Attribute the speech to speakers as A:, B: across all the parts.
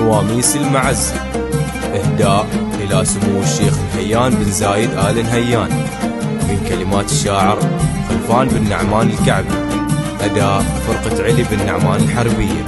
A: نواميس المعز. إهداء إلى سمو الشيخ نهيان بن زايد آل نهيان، من كلمات الشاعر خلفان بن نعمان الكعبي. أداء فرقة علي بن نعمان الحربية.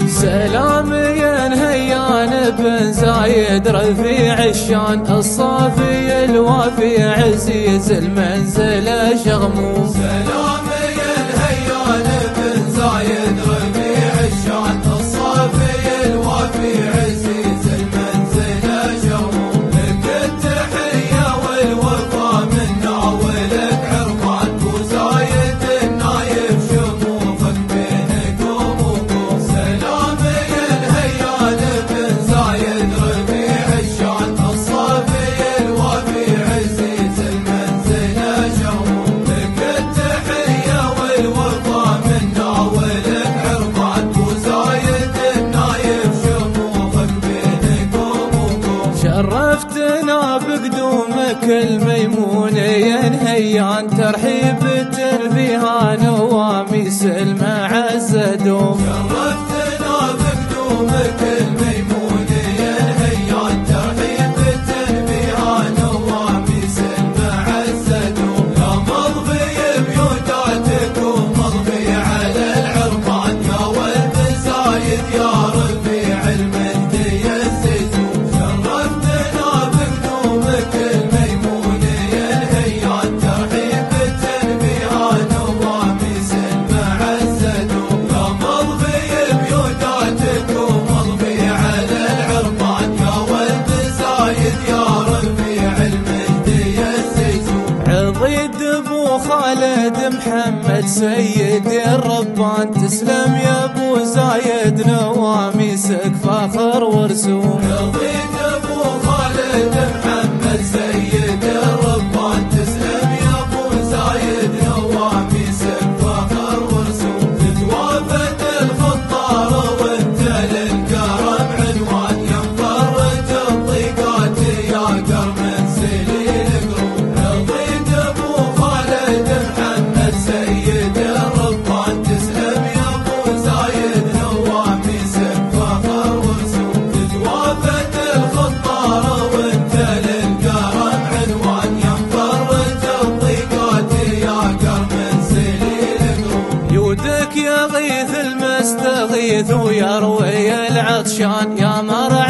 B: سلام يا نهيان بن زايد رفيع الشان، الصافي الوافي عزيز المنزل شغموم.
C: سلام يا نهيان بن زايد رفيع الشان، الصافي الوافي عزيز المنزل شغموم. لك التحية والوفا منا ولك عرفان، وزايد النايف شموفك بين قوم وقوم. سلام يا نهيان بن زايد رفيع الشان، الصافي الوافي عزيز المنزل شغموم. لك التحية والوفا منا ولك عرفان، وزايد النايف شموفك بين قوم وقوم.
B: شرفتنا بقدومك الميمون يا نهيان، ترحيبة فيها نواميس المعز دوم.
C: شرفتنا بقدومك الميمون يا نهيان، ترحيبة فيها نواميس المعز دوم. يا مضفي بيوتاتك ومضفي على العرفان، يا ولد زايد يا رفيع المجد يا الزيتون. شرفتنا بقدومك الميمون يا نهيان، ترحيبة فيها نواميس المعز دوم. يا مضفي بيوتاتك ومضفي على العرفان، يا ولد زايد يا رفيع المجد يا الزيتون.
B: عضيد ابو خالد محمد سيد الربان، تسلم يا ابو زايد نواميسك فخر ورسوم.
C: رضيت ابو خالد محمد سيد الربان، تسلم يا ابو زايد نواميسك فخر ورسوم. تتوافد الخطار وانت للكرم عنوان، يا مفرج الضيقات يا كرم سليل قروم. رضيت ابو خالد محمد سيد الربان، تسلم يا ابو زايد نواميسك فخر ورسوم. تتوافد الخطار وانت للكرم عنوان، يا مفرج الضيقات يا كرم سليل قروم.
B: يودك يغيث المستغيث ويروي العطشان، يا مرعى